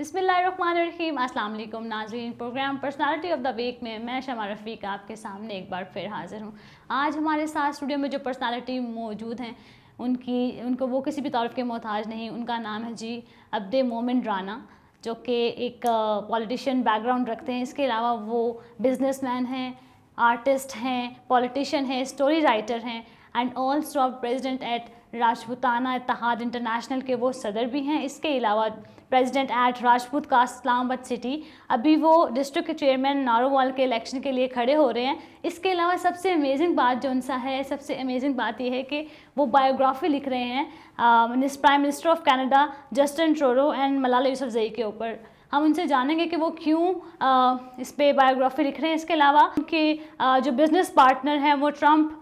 बिस्मिल्लाहिर्रहमानिर्रहीम, अस्सलाम वालेकुम नाज़रीन। Program personality of the week में मैं शमा रफ़ीक आपके सामने एक बार फिर हाज़िर हूँ। आज हमारे साथ स्टूडियो में जो पर्सनालिटी मौजूद हैं उनको वो किसी भी तारीफ़ के मोहताज नहीं। उनका नाम है जी अब्दे मोमिन राना, जो कि एक पॉलिटिशियन बैकग्राउंड रखते हैं। इसके अलावा वो बिजनेसमैन हैं, आर्टिस्ट हैं, पॉलिटिशियन हैं, स्टोरी राइटर हैं and also president at Rajputana Ittehad international के वो सदर भी हैं। इसके अलावा president at Rajput caste Islamabad city. अभी वो डिस्ट्रिक्ट चेयरमैन नारोवाल के इलेक्शन के लिए खड़े हो रहे हैं। इसके अलावा सबसे अमेजिंग बात जो उनसा है, सबसे अमेजिंग बात यह है कि वो बायोग्राफी लिख रहे हैं prime minister of Canada Justin Trudeau and Malala Yousafzai के ऊपर। हम उनसे जानेंगे कि वो क्यों इस पे बायोग्राफी लिख रहे हैं। इसके अलावा उनके जो बिज़नेस पार्टनर हैं वो ट्रंप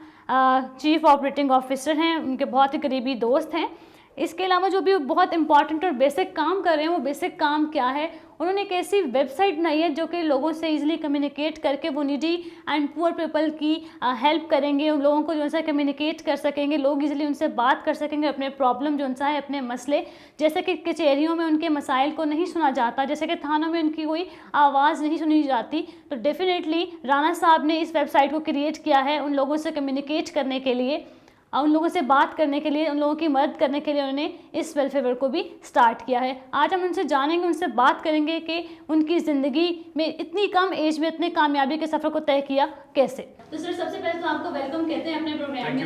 चीफ ऑपरेटिंग ऑफिसर हैं, उनके बहुत ही करीबी दोस्त हैं। इसके अलावा जो भी बहुत इंपॉर्टेंट और बेसिक काम कर रहे हैं, वो बेसिक काम क्या है, उन्होंने एक ऐसी वेबसाइट बनाई है जो कि लोगों से इजीली कम्युनिकेट करके वो नीडी एंड पुअर पीपल की हेल्प करेंगे। उन लोगों को जो उनसे कम्युनिकेट कर सकेंगे, लोग इजीली उनसे बात कर सकेंगे, अपने प्रॉब्लम जो उनसा है, अपने मसले, जैसे कि कचहरियों में उनके मसाइल को नहीं सुना जाता, जैसे कि थानों में उनकी कोई आवाज़ नहीं सुनी जाती, तो डेफिनेटली राना साहब ने इस वेबसाइट को क्रिएट किया है उन लोगों से कम्युनिकेट करने के लिए, उन लोगों से बात करने के लिए, उन लोगों की मदद करने के लिए उन्होंने इस वेलफेयर को भी स्टार्ट किया है। आज हम उनसे जानेंगे, उनसे बात करेंगे कि उनकी ज़िंदगी में इतनी कम एज में इतनी कामयाबी के सफ़र को तय किया कैसे। तो सर, सबसे पहले तो आपको वेलकम कहते हैं अपने प्रोग्राम में।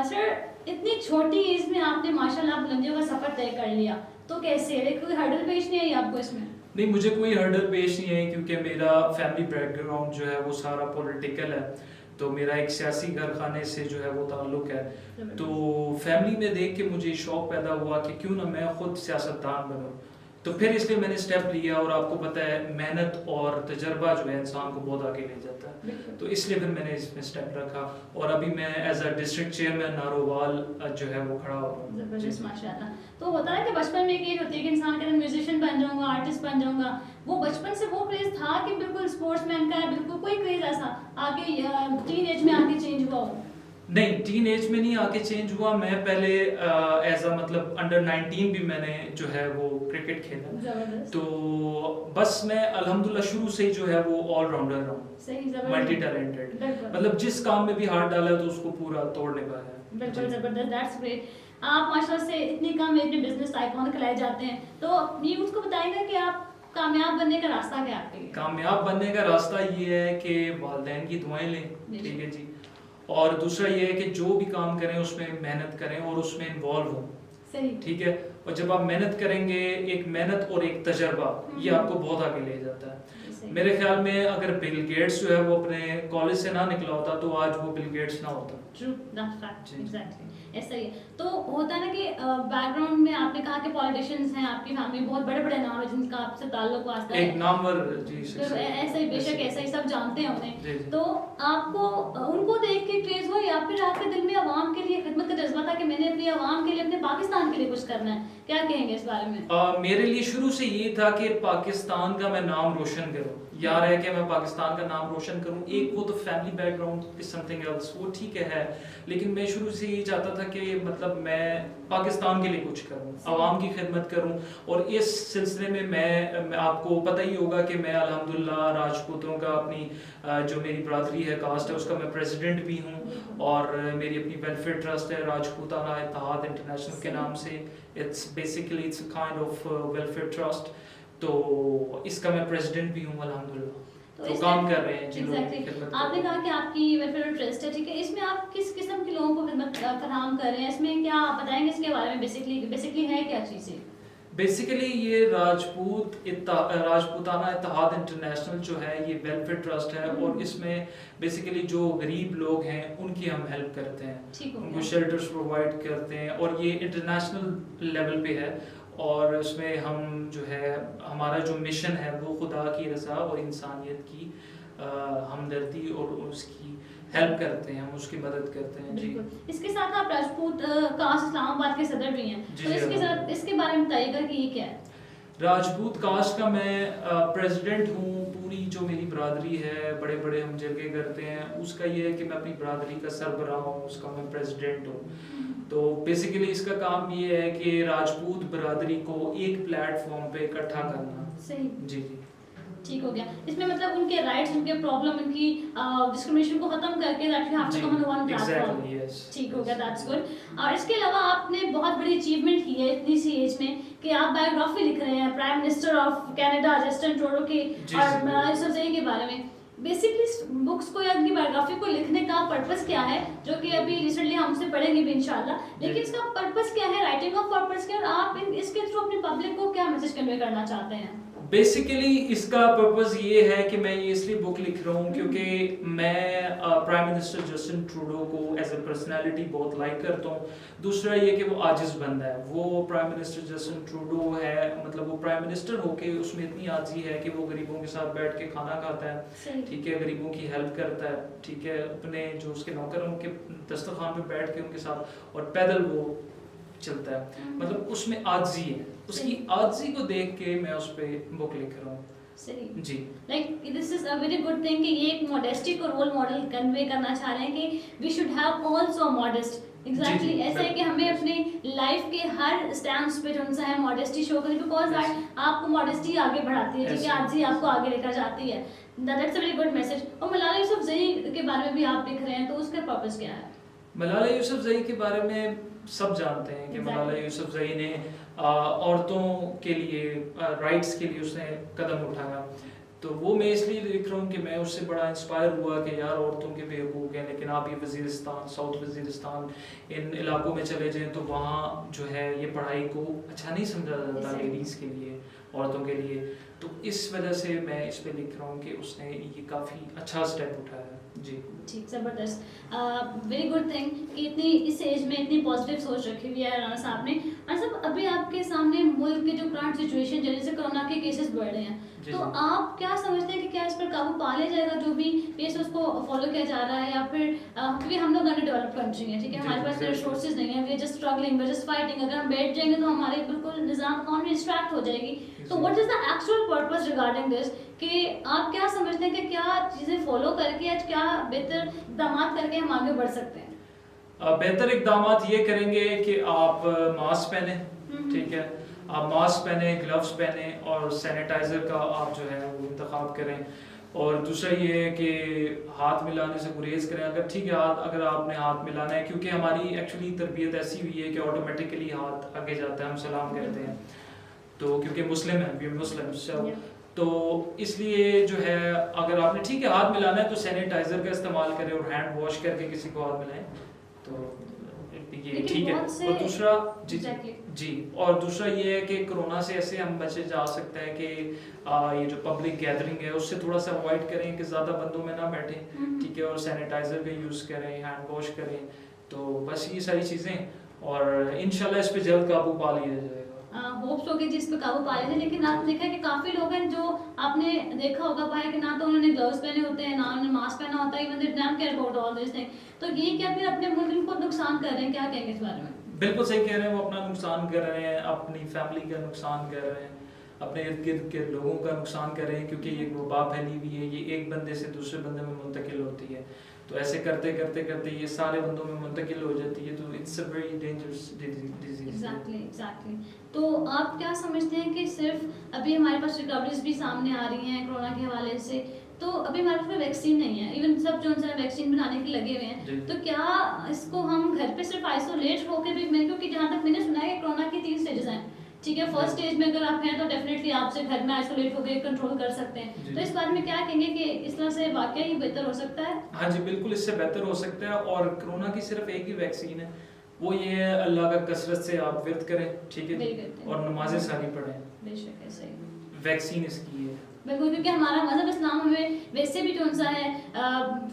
सर, इतनी छोटी एज में आपने माशाल्लाह बुलंदियों का सफ़र तय कर लिया, तो कैसे? कोई हर्डल पेश नहीं आई आपको इसमें? नहीं, मुझे कोई हर्डल पेश नहीं है क्योंकि मेरा फैमिली बैकग्राउंड जो है वो सारा पॉलिटिकल है। तो मेरा एक सियासी घर खाने से जो है वो ताल्लुक़ है। तो फैमिली में देख के मुझे शौक़ पैदा हुआ कि क्यों ना मैं ख़ुद सियासतदान बनूं। तो फिर इसलिए मैंने स्टेप लिया, और आपको पता है मेहनत और तजर्बा जो है इंसान को बहुत आगे ले जाता है, तो इसलिए फिर मैंने इसमें स्टेप रखा, और अभी मैं as a district chairman Narowal जो है वो खड़ा हो रहा हूँ। ज़बरदस्त, माशाल्लाह। तो होता है कि बचपन में एक एज होती है कि इंसान कहता है म्यूजिशियन बन जाऊंगा, आर्टिस्ट बन जाऊंगा। वो बचपन से वो क्रेज था कि बिल्कुल स्पोर्ट्समैन का है, बिल्कुल कोई क्रेज ऐसा आगे टीन एज में आके चेंज हुआ हो? नहीं, टीन एज में नहीं आके चेंज हुआ। मैं पहले एज अ मतलब अंडर 19 भी मैंने जो है वो क्रिकेट खेला, तो बस मैं अल्हम्दुलिल्लाह शुरू से ही जो है वो ऑलराउंडर रहा हूँ, मल्टी टैलेंटेड, मतलब जिस काम में भी हाथ डाला तो उसको पूरा तोड़ने का है। बिल्कुल ज़बरदस्त, दैट्स ग्रेट। आप माशाल्लाह से इतनी कम एज में बिजनेस आइकॉन कहलाए जाते हैं, तो न्यूज़ को बताएंगे कि आप कामयाब बनने का रास्ता क्या है आपके लिए? कामयाब बनने का रास्ता ये है कि वालिदैन की दुआएं लें, ठीक है जी, और दूसरा ये है कि जो भी काम करें उसमें मेहनत करें और उसमें इन्वॉल्व हों, ठीक है। और जब आप मेहनत करेंगे, एक मेहनत और एक तजर्बा, ये आपको बहुत आगे ले जाता है। मेरे ख्याल में अगर बिल गेट्स जो है वो अपने कॉलेज से ना निकला होता तो आज वो बिल गेट्स ना होता। ट्रू, दैट्स फैक्ट, एग्जैक्टली ऐसा ही है। तो होता है ना कि बैकग्राउंड में आपने कहा कि पॉलिटिशियंस हैं, आपकी फैमिली बहुत बड़े बड़े नाम है जिनका आपसे ताल्लुक वास्ता है, एक नामवर जी, ऐसा ही बेशक ऐसा ही सब जानते हैं उन्हें। तो आपको उनको देख के क्रेज हुआ या फिर आपके दिल में अवाम के लिए खिदमत का जज्बा था कि मैंने अपनी अवाम के लिए, अपने पाकिस्तान के लिए कुछ करना है? क्या कहेंगे इस बारे में? मेरे लिए शुरू से ये था कि पाकिस्तान का मैं नाम रोशन करूं, यार है कि मैं पाकिस्तान का नाम रोशन करूं। एक वो तो family background is something else, वो ठीक है, लेकिन मैं शुरू से ये चाहता था कि मतलब मैं पाकिस्तान के लिए कुछ करूं, आवाम की खिदमत करूं। और इस सिलसिले में मैं आपको पता ही होगा कि मैं अल्हम्दुलिल्लाह राजपूतों का अपनी जो मेरी बरादरी है, कास्ट है, उसका मैं प्रेसिडेंट भी हूं, और मेरी अपनी वेलफेयर ट्रस्ट है राजपूताना इत्तेहाद इंटरनेशनल के नाम से। It's basically it's a kind of welfare trust, तो इसका मैं प्रेसिडेंट भी हूँ अल्हम्दुलिल्लाह। तो काम कर रहे हैं जी। आपने कहा कि आपकी वेलफेयर ट्रस्ट है, ठीक है, इसमें आप किस किस्म के लोगों को खिदमत फराहम कर रहे हैं? इसमें क्या आप बताएंगे इसके बारे में? बेसिकली है क्या चीज़ें? बेसिकली ये राजपूताना इत्तेहाद इंटरनेशनल जो है ये वेलफेयर ट्रस्ट है, और इसमें बेसिकली जो गरीब लोग हैं उनकी हम हेल्प करते हैं, उनको शेल्टर्स प्रोवाइड करते हैं, और ये इंटरनेशनल लेवल पे है। और उसमें हम जो है हमारा जो मिशन है वो खुदा की रज़ा और इंसानियत की हमदर्दी और उसकी हेल्प करते हैं, हम उसकी मदद करते हैं जी। इसके साथ आप राजपूत कास्ट इस्लामाबाद के सदर भी हैं, तो इसके बारे में बताइएगा कि ये क्या है? राजपूत कास्ट का मैं प्रेसिडेंट हूँ। पूरी जो मेरी बरादरी है, बड़े बड़े हम जरगे करते हैं, उसका ये है कि मैं अपनी बरादरी का सरबराह हूँ, उसका मैं प्रेसिडेंट हूँ। तो बेसिकली इसका काम ये है कि राजपूत बरादरी को एक प्लेटफॉर्म पे इकट्ठा करना। सही। जी जी ठीक हो गया। इसमें मतलब उनके राइट्स, उनके प्रॉब्लम, उनकी डिस्क्रिमिनेशन को खत्म करके that you have to come on one platform. Exactly yes. ठीक हो गया, दैट्स गुड। और इसके अलावा आपने बहुत बड़ी अचीवमेंट की है इतनी सी एज में कि आप बायोग्राफी लिख रहे हैं prime minister of Canada Justin Trudeau की और मलाला यूसुफजई के बारे में। बेसिकली बुक्स को या उनकी बायोग्राफी को लिखने का पर्पस क्या है, जो कि अभी रिसेंटली हमसे पढ़ेंगे भी इंशाल्लाह, लेकिन इसका पर्पस क्या है, राइटिंग ऑफ पर्पस क्या, और आप इसके थ्रू अपनी पब्लिक को क्या मैसेज कन्वे करना चाहते हैं? बेसिकली इसका पर्पस ये है कि मैं ये इसलिए बुक लिख रहा हूँ क्योंकि मैं प्राइम मिनिस्टर जस्टिन ट्रूडो को एज ए पर्सनैलिटी बहुत लाइक करता हूँ। दूसरा ये कि वो आजिज बंदा है। वो प्राइम मिनिस्टर जस्टिन ट्रूडो है, मतलब वो प्राइम मिनिस्टर होके उसमें इतनी आजी है कि वो गरीबों के साथ बैठ के खाना खाता है, ठीक है, गरीबों की हेल्प करता है, ठीक है, अपने जो उसके नौकर उनके दस्तरखान पे बैठ के उनके साथ, और पैदल वो चलता है, मतलब उसमें आजी है। उसकी आजी को देख के मैं उस पे बुक लिख रहा हूँ। सही जी। Like this is a very good thing कि ये एक मॉडेस्टी को रोल मॉडल कन्वे करना चाह रहे हैं कि we should have also modest. Exactly ऐसा है कि हमें अपने लाइफ के हर स्टैंड्स पे जो है मॉडेस्टी शो करनी, बिकॉज दैट आपको मॉडेस्टी आगे बढ़ाती है, ठीक है, आजी आपको आगे लेकर जाती है। That's a very good message. और मलाला यूसुफजई के बारे में भी आप लिख रहे हैं, तो उसका पर्पस क्या है? मलाला यूसुफजई के बारे में सब जानते हैं कि मलाला यूसुफजई ने औरतों के लिए राइट्स के लिए उसने कदम उठाया। तो वो मैं इसलिए लिख रहा हूँ कि मैं उससे बड़ा इंस्पायर हुआ कि यार औरतों के भी हकूक़ हैं, लेकिन आप ये वज़ीरिस्तान, साउथ वज़ीरिस्तान, इन इलाकों में चले जाएं तो वहाँ जो है ये पढ़ाई को अच्छा नहीं समझा जाता लेडीज़ के लिए, औरतों के लिए। तो इस वजह से मैं इस पे लिख रहा हूँ कि उसने ये काफ़ी अच्छा स्टेप उठाया। जी ठीक, ज़बरदस्त। वेरी गुड थिंग कि इतनी इस एज में इतनी पॉजिटिव सोच रखी हुई है राना साहब ने। और सब अभी आपके सामने मुल्क के जो करंट सिचुएशन चल रही है, कोरोना के केसेस बढ़ रहे हैं, तो आप क्या समझते हैं कि क्या इस पर काबू पा लिया जाएगा, जो भी पेस उसको फॉलो किया जा रहा है, या फिर क्योंकि हम लोग अंडर डेवलप्ड कंट्री हैं, ठीक है, हमारे पास रिसोर्सेज नहीं है, we are just struggling, we are just fighting. अगर हम बैठ जाएंगे तो हमारे बिल्कुल निज़ाम इकॉनमी डिस्ट्रैक्ट हो जाएगी। तो what is the actual purpose regarding this, कि आप क्या समझते हैं कि क्या चीज़ें फॉलो करके आज क्या बेहतर इक़दाम करके हम आगे बढ़ सकते हैं? बेहतर इक़दाम ये करेंगे कि आप मास्क पहने, ठीक है, आप मास्क पहने, ग्लव्स पहने, और सैनिटाइज़र का आप जो है वो इंतखाब करें। और दूसरा ये है कि हाथ मिलाने से गुरेज करें, अगर ठीक है अगर आपने हाथ मिलाना है, क्योंकि हमारी एक्चुअली तरबियत ऐसी हुई है कि ऑटोमेटिकली हाथ आगे जाता है, हम सलाम कहते हैं, तो क्योंकि मुस्लिम है, वी मुस्लिम, तो इसलिए जो है अगर आपने ठीक है हाथ मिलाना है तो सैनिटाइज़र का इस्तेमाल करें और हैंड वॉश करके किसी को हाथ मिलाएं, तो ये ठीक है। और दूसरा जी और दूसरा ये है कि कोरोना से ऐसे हम बचे जा सकते हैं कि ये जो पब्लिक गैदरिंग है उससे थोड़ा सा अवॉइड करें कि ज़्यादा बंदों में ना बैठें, ठीक है, और सैनिटाइज़र का यूज़ करें, हैंड वॉश करें, तो बस ये सारी चीज़ें, और इंशाल्लाह इस पे जल्द काबू पा लिया जाएगा। होप्स होगी जिस पे काबू पा लेते हैं, लेकिन आपने देखा है कि काफ़ी लोग हैं जो आपने देखा होगा पाया कि ना तो उन्होंने ग्लव्स पहने होते हैं, ना उन्होंने मास्क पहना होता है, even they don't care about all this thing. तो ये क्या फिर अपने मुल्क को नुकसान कर रहे हैं? क्या कहेंगे इस बारे में? बिल्कुल सही कह रहे हैं, वो अपना नुकसान कर रहे हैं, अपनी फैमिली का नुकसान कर रहे हैं, अपने इर्द गिर्द के लोगों का नुकसान कर रहे हैं, क्योंकि ये वबा फैली हुई है, ये एक बंदे से दूसरे बंदे में मुंतकिल होती है, तो ऐसे करते करते करते ये सारे बंदों में मुंतकिल हो जाती है, तो it's a very dangerous disease. Exactly. तो आप क्या समझते हैं कि सिर्फ अभी हमारे पास रिकवरीज भी सामने आ रही हैं कोरोना के हवाले से, तो अभी हमारे पास वैक्सीन नहीं है, इवन सब जो है वैक्सीन बनाने के लगे हुए हैं, तो क्या इसको हम घर पे सिर्फ आइसोलेट होकर भी, क्योंकि जहाँ तक मैंने सुना है कि कोरोना की 3 स्टेजेस हैं, ठीक है, फर्स्ट स्टेज में अगर आप हैं तो डेफिनेटली आपसे घर में आइसोलेट होकर कंट्रोल कर सकते हैं, तो इस बारे में क्या कहेंगे कि इस तरह से वाकई ही बेहतर हो सकता है? हाँ जी बिल्कुल, इससे बेहतर हो सकता है, और कोरोना की सिर्फ एक ही वैक्सीन है, वो ये है अल्लाह का कसरत से आप विरत करें, ठीक है, और नमाजें सारी पढ़ें, बेशक है, सही, वैक्सीन इसकी है बिल्कुल, क्योंकि हमारा मज़हब इस्लाम हमें वैसे भी जो सा है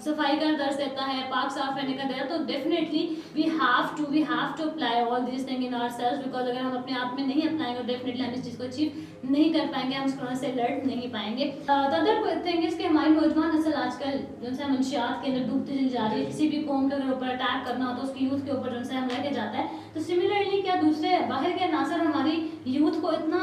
सफाई का दर्ज देता है, पाक साफ रहने का देता है, तो definitely we have to apply all this thing in ourselves, because अगर हम अपने आप में नहीं अपनाएंगे डेफिनेटली हम इस चीज़ को अचीव नहीं कर पाएंगे, हम इस कोरोना से लड़ नहीं पाएंगे। द अदर थिंग इज कि हमारी नौजवान नस्ल आजकल जो है मंशियात के अंदर डूबती चली जा रही है। किसी भी कौम के ऊपर अटैक करना हो तो उसकी यूथ के ऊपर जो है हमला किया जाता है। तो सिमिलरली क्या दूसरे बाहर के अनासर हमारी यूथ को इतना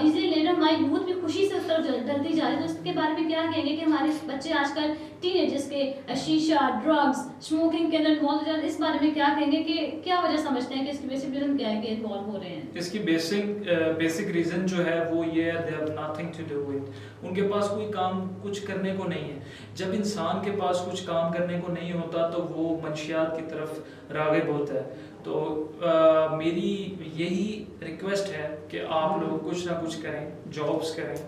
इजीली ले रहे हैं, हमारी यूथ भी खुशी से उस तरफ डलती जा रही है। तो इसके बारे में क्या कहेंगे कि हमारे बच्चे आजकल टीनेजर्स के शीशा, ड्रग्स, स्मोकिंग के अंदर इन्वॉल्व हो, इस बारे में क्या कहेंगे कि क्या वजह समझते हैं कि इसकी बेसिक रीजन क्या है कि इन्वॉल्व हो रहे हैं? इसकी बेसिक रीजन जो है वो ये है, they have nothing to do with, उनके पास कोई काम कुछ करने को नहीं है। जब इंसान के पास कुछ काम करने को नहीं होता तो वो मंशियात की तरफ राग़िब होता है। तो मेरी यही रिक्वेस्ट है कि आप लोग कुछ ना कुछ करें, जॉब्स करें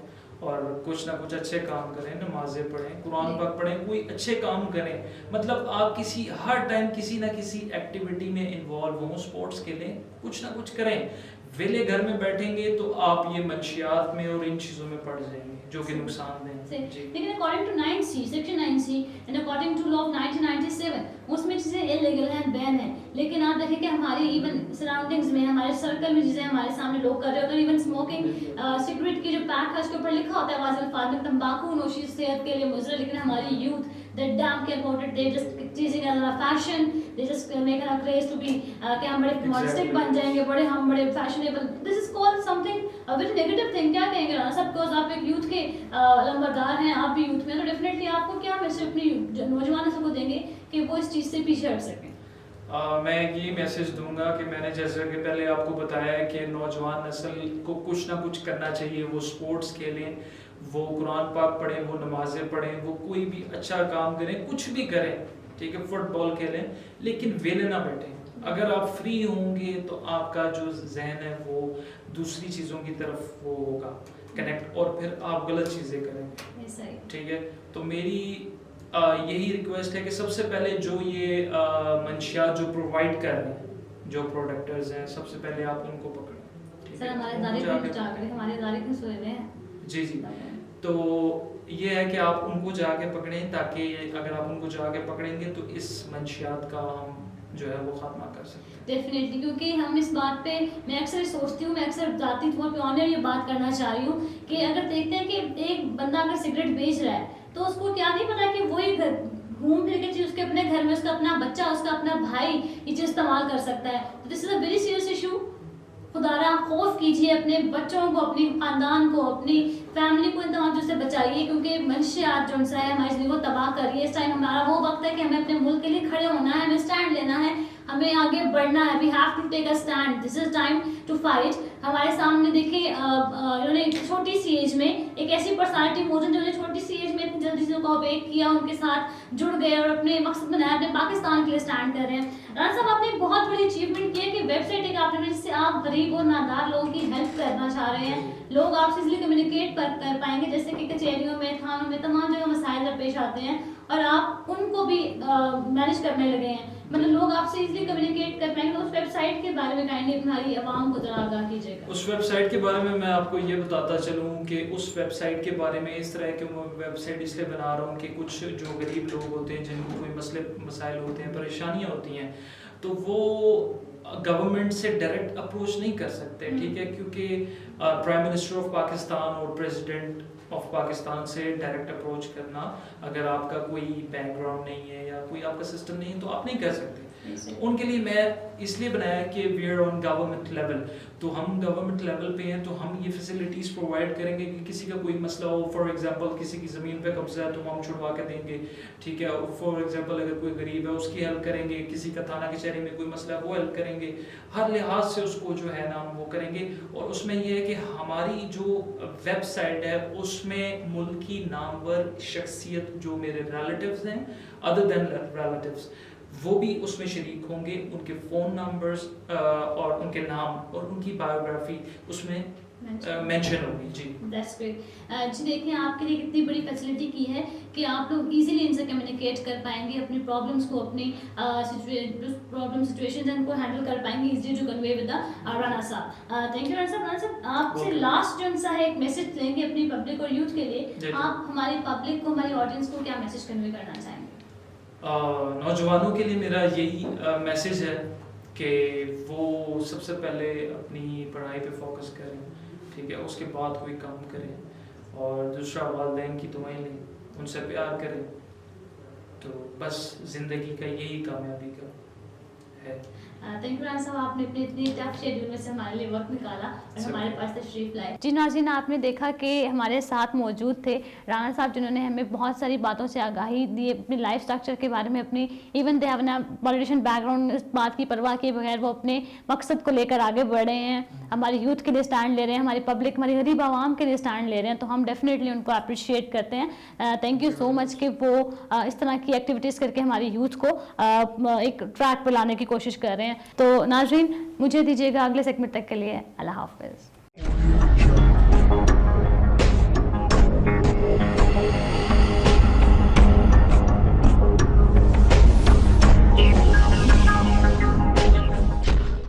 और कुछ ना कुछ अच्छे काम करें, नमाजें पढ़ें, कुरान पाक पढ़ें, कोई अच्छे काम करें। मतलब आप हर टाइम किसी ना किसी एक्टिविटी में इन्वॉल्व हों, स्पोर्ट्स खेलें, कुछ ना कुछ करें। वेले घर में बैठेंगे तो आप ये मंशियात में और इन चीज़ों में पड़ जाएंगे जो कि नुकसान दें। लेकिन according to 9C, section 9C and according to law of 1997 उसमें चीज़ें इलीगल हैं, बैन है। लेकिन आप देखें कि हमारी इवन सराउंडिंग्स में, हमारे सर्कल में चीज़ें हमारे सामने लोग कर रहे होते हैं। इवन स्मोकिंग सिगरेट की जो पैक है उसके ऊपर लिखा होता है वाज़ अल्फाज में तंबाकू नोशी सेहत के लिए मुज़र, लेकिन हमारी youth they damn care about it, they just chasing as a fashion, they just make a craze to be कि हम बड़े modestic बन जाएंगे, हम बड़े fashionable। This is called something a very negative thing। क्या कहेंगे राना साहब? बिकॉज आप एक यूथ के लंबरदार हैं, आप भी यूथ में, तो डेफिनेटली आपको क्या मैसेज अपनी नौजवान नस्ल को देंगे कि वो इस चीज़ से पीछे हट सकें? मैं ये मैसेज दूंगा कि मैंने जैसे कि पहले आपको बताया है कि नौजवान नस्ल को कुछ ना कुछ करना चाहिए। वो स्पोर्ट्स खेलें, वो कुरान पाक पढ़ें, वो नमाजें पढ़ें, वो कोई भी अच्छा काम करें, कुछ भी करें, ठीक है, फुटबॉल खेलें, लेकिन वेले ना बैठें। अगर आप फ्री होंगे तो आपका जो जहन है वो दूसरी चीज़ों की तरफ वो होगा कनेक्ट, और फिर आप गलत चीज़ें करेंगे, ठीक है। तो मेरी यही रिक्वेस्ट है कि सबसे पहले जो ये मंशियात जो प्रोवाइड कर रहे हैं, जो प्रोडक्टर्स हैं, सबसे पहले आप उनको पकड़ें। सर हमारे इदारे क्यों सोए हुए हैं? जी। तो ये है कि आप उनको जाके पकड़ें, ताकि अगर आप उनको जाके पकड़ेंगे तो इस मंशियात का हम जो है वो खात्मा कर सकते हैं। डेफिनेटली, क्योंकि हम इस बात पे मैं अक्सर सोचती हूँ, मैं अक्सर जाती तौर पे ऑनर ये बात करना चाह रही हूँ कि अगर देखते हैं कि एक बंदा अगर सिगरेट बेच रहा है तो उसको क्या नहीं पता कि वही घूम फिर के चीज उसके अपने घर में उसका अपना बच्चा, उसका अपना भाई ये चीज इस्तेमाल कर सकता है। तो this is a very serious issue. खुदारा खौफ कीजिए अपने बच्चों को, अपनी खानदान को, अपनी फैमिली को इन तमाम चीज़ों से बचाइए, क्योंकि मंशियात जो है हमारी ज़िंदगी को तबाह कर रही है। इस टाइम हमारा वो वक्त है कि हमें अपने मुल्क के लिए खड़े होना है, हमें स्टैंड लेना है, हमें आगे बढ़ना है। We have to take a stand, this is time to fight. हमारे सामने देखिए इन्होंने छोटी सी एज में एक ऐसी पर्सनालिटी मौजूद जिन्होंने छोटी सी एज में इतनी जल्दी चीज़ों को अवेक किया, उनके साथ जुड़ गए और अपने मकसद बनाया, अपने पाकिस्तान के लिए स्टैंड कर रहे हैं। राना साहब, आपने एक बहुत बड़ी अचीवमेंट की है कि वेबसाइट एक आपने जिससे आप गरीब और नादार लोगों की हेल्प करना चाह रहे हैं। लोग आपसे इजली कम्युनिकेट कर पाएंगे, जैसे कि कचहरियों में, थानों में, तमाम जगह मसाइल पेश आते हैं और आप उनको भी मैनेज करने लगे हैं। मतलब लोग आपसे इजली कम्युनिकेट कर पाएंगे। तो उस वेबसाइट के बारे में काइंडली हमारी आवाम को जरा आगाह कीजिएगा। उस वेबसाइट के बारे में मैं आपको ये बताता चलूँ कि उस वेबसाइट के बारे में इस तरह के मैं वेबसाइट इसलिए बना रहा हूँ कि कुछ जो गरीब लोग होते हैं, जिनको कोई मसाइल होते हैं, परेशानियाँ होती हैं, तो वो गवर्नमेंट से डायरेक्ट अप्रोच नहीं कर सकते, ठीक है, क्योंकि प्राइम मिनिस्टर ऑफ पाकिस्तान और प्रेसिडेंट ऑफ पाकिस्तान से डायरेक्ट अप्रोच करना, अगर आपका कोई बैकग्राउंड नहीं है या कोई आपका सिस्टम नहीं है तो आप नहीं कर सकते। उनके लिए मैं इसलिए बनाया कि we are on government level, तो हम गवर्नमेंट लेवल पे हैं तो हम ये फैसिलिटीज़ प्रोवाइड करेंगे कि किसी का कोई मसला हो, फॉर एग्जांपल किसी की ज़मीन पे कब्जा है तो हम छुड़वा के देंगे, ठीक है। फॉर एग्जांपल अगर कोई गरीब है उसकी हेल्प करेंगे, किसी का थाना कचहरी में कोई मसला है वो हेल्प करेंगे, हर लिहाज से उसको जो है ना हम वो करेंगे। और उसमें ये है कि हमारी जो वेबसाइट है उसमें मुल्की नामवर शख्सियत जो मेरे रिलेटिव्स हैं, अदर देन रिलेटिव्स, वो भी उसमें शरीक होंगे, उनके फ़ोन नंबर्स और उनके नाम और उनकी बायोग्राफी उसमें मेंशन होगी। जी दैट्स ग्रेट। जी देखिए, आपके लिए कितनी बड़ी फैसिलिटी की है कि आप लोग इजीली इनसे कम्युनिकेट कर पाएंगे, अपनी प्रॉब्लम्स को, अपनी प्रॉब्लम सिचुएशंस हैं उनको हैंडल कर पाएंगे easily to convey with Rana Sahab. Thank you Rana साहब। राना साहब, आपसे लास्ट जो सा है एक मैसेज देंगे अपनी पब्लिक और यूथ के लिए। आप हमारी पब्लिक को, हमारी ऑडियंस को क्या मैसेज कन्वे करना चाहेंगे? नौजवानों के लिए मेरा यही मैसेज है कि वो सबसे पहले अपनी पढ़ाई पे फोकस करें, ठीक है, उसके बाद कोई काम करें। और दूसरा, वालिदैन की दुआएं लें, उनसे प्यार करें। तो बस ज़िंदगी का यही कामयाबी का है। थैंक यू राना साहब, आपने अपने इतनी टफ शेड्यूल में से हमारे लिए वक्त निकाला और It's हमारे okay. पास तशरीफ लाए। जी नाज़रीन, आपने देखा कि हमारे साथ मौजूद थे राना साहब, जिन्होंने हमें बहुत सारी बातों से आगाही दी, अपनी लाइफ स्ट्रक्चर के बारे में, अपनी even they have politician background, इस बात की परवाह किए बगैर वो अपने मकसद को लेकर आगे बढ़ रहे हैं, हमारी यूथ के लिए स्टैंड ले रहे हैं, हमारी पब्लिक, हमारी गरीब आवाम के लिए स्टैंड ले रहे हैं। तो हम डेफिनेटली उनको अप्रिशिएट करते हैं। थैंक यू सो मच कि वो इस तरह की एक्टिविटीज़ करके हमारी यूथ को एक ट्रैक पर लाने की कोशिश कर रहे हैं। तो नाज़रीन, मुझे दीजिएगा अगले सेगमेंट तक के लिए अल्लाह हाफ़िज़।